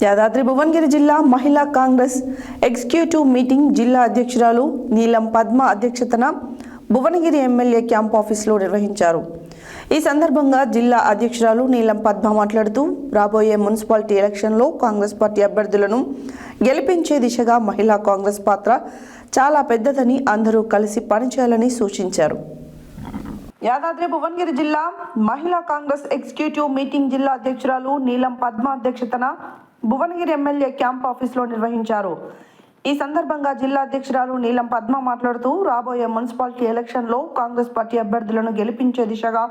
యాదాద్రి భువనగిరి జిల్లా మహిళా Congress executive meeting జిల్లా అధ్యక్షురాలు నీలం పద్మ అధ్యక్షతన భువనగిరి ఎమ్మెల్యే క్యాంప్ ఆఫీసులో నిర్వహించారు. ఈ సందర్భంగా జిల్లా అధ్యక్షురాలు నీలం పద్మ మాట్లాడుతూ రాబోయే మున్సిపాలిటీ ఎలక్షన్లో కాంగ్రెస్ పార్టీ అభ్యర్థులను గెలిపించే దిశగా మహిళా కాంగ్రెస్ పాత్ర చాలా పెద్దదని అందరూ కలిసి పనిచేయాలని సూచించారు. యాదాద్రి భువనగిరి జిల్లా మహిళా కాంగ్రెస్ ఎగ్జిక్యూటివ్ మీటింగ్ జిల్లా అధ్యక్షురాలు నీలం పద్మ అధ్యక్షతన భువనగిరి ఎమ్మెల్యే క్యాంప్ ఆఫీసులో నిర్వహించారు. ఈ సందర్భంగా జిల్లా అధ్యక్షురాలు నీలం పద్మ మాట్లాడుతూ రాబోయే మున్సిపాలిటీ ఎలక్షన్లో కాంగ్రెస్ పార్టీ అభ్యర్థులను గెలిపించే దిశగా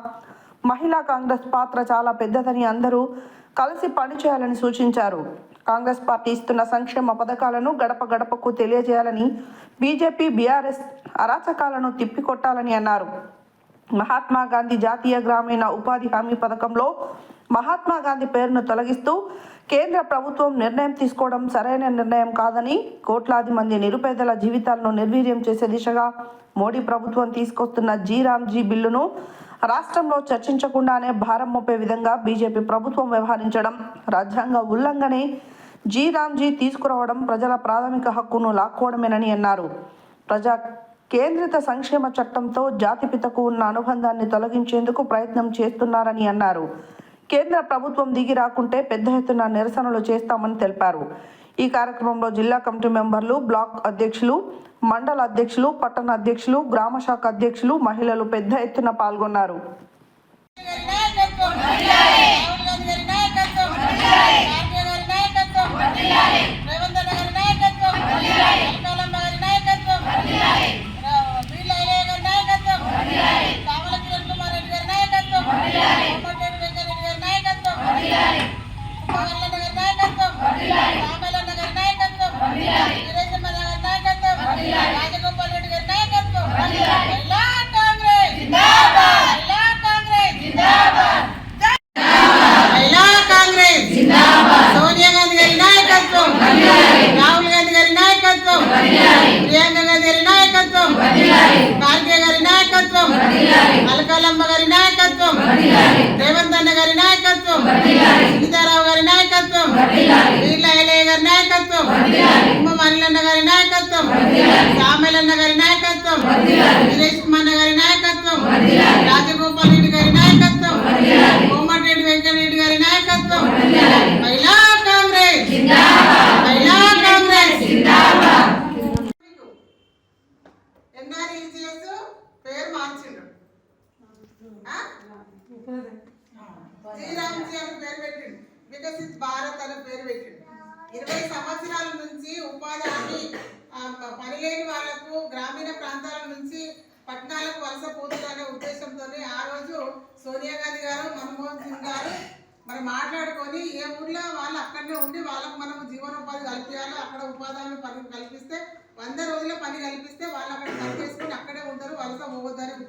మహిళా కాంగ్రెస్ పాత్ర చాలా పెద్దదని అందరూ కలిసి పనిచేయాలని సూచించారు. కాంగ్రెస్ పార్టీ ఇస్తున్న సంక్షేమ పథకాలను గడప గడపకు తెలియజేయాలని, బీజేపీ బీఆర్ఎస్ అరాచకాలను తిప్పికొట్టాలని అన్నారు. మహాత్మా గాంధీ జాతీయ గ్రామీణ ఉపాధి హామీ పథకంలో మహాత్మా గాంధీ పేరును తొలగిస్తూ కేంద్ర ప్రభుత్వం నిర్ణయం తీసుకోవడం సరైన నిర్ణయం కాదని, కోట్లాది మంది నిరుపేదల జీవితాలను నిర్వీర్యం చేసే దిశగా మోడీ ప్రభుత్వం తీసుకొస్తున్న జీ బిల్లును రాష్ట్రంలో చర్చించకుండానే భారం మోపే విధంగా బీజేపీ ప్రభుత్వం వ్యవహరించడం రాజ్యాంగ ఉల్లంఘనే. జీ తీసుకురావడం ప్రజల ప్రాథమిక హక్కును లాక్కోవడమేనని అన్నారు. ప్రజా కేంద్రిత సంక్షేమ చట్టంతో జాతిపితకు ఉన్న అనుబంధాన్ని తొలగించేందుకు ప్రయత్నం చేస్తున్నారని అన్నారు. కేంద్ర ప్రభుత్వం దిగి రాకుంటే పెద్ద ఎత్తున నిరసనలు చేస్తామని తెలిపారు. ఈ కార్యక్రమంలో జిల్లా కమిటీ మెంబర్లు, బ్లాక్ అధ్యక్షులు, మండల అధ్యక్షులు, పట్టణ అధ్యక్షులు, గ్రామ శాఖ అధ్యక్షులు, మహిళలు పెద్ద ఎత్తున పాల్గొన్నారు. అలకాలమ్మ గారి నాయకత్వం, రేవంత్ అన్న గారి నాయకత్వం, సీతారావు గారి నాయకత్వం, వీళ్ళ ఎలయ్య గారి నాయకత్వం, ఉమ్మ మల్లన్న గారి నాయకత్వం, సామెలన్న గారి నాయకత్వం, వీరేష్ కుమార్ గారి నాయకత్వం, రాజగోపాల్ రెడ్డి గారి నాయకత్వం, కోమటిరెడ్డి వెంకటరెడ్డి గారి నాయకత్వం. మహిళా కాంగ్రెస్, మహిళా కాంగ్రెస్. ఎన్ఆర్ఈజీఎస్ పేరు మార్చిండు, శ్రీరామ్జీ అని పేరు పెట్టిండు, వికసిత్ భారత్ అని పేరు పెట్టిండు. 20 సంవత్సరాల నుంచి ఉపాధి హామీ పని లేని వాళ్లకు గ్రామీణ ప్రాంతాల నుంచి పట్టణాలకు వలస పోతుందనే ఉద్దేశంతో ఆ రోజు సోనియా గాంధీ గారు, మన్మోహన్ సింగ్ గారు మరి మాట్లాడుకొని ఏ ఊర్లో వాళ్ళు అక్కడనే ఉండి వాళ్ళకు మనం జీవనోపాధి కల్పించాలి, అక్కడ ఉపాధి హామీ పని కల్పిస్తే 100 రోజుల పని కల్పిస్తే వాళ్ళు అక్కడ పని చేసుకుని అక్కడే ఉంటారు, వలస పోవద్దని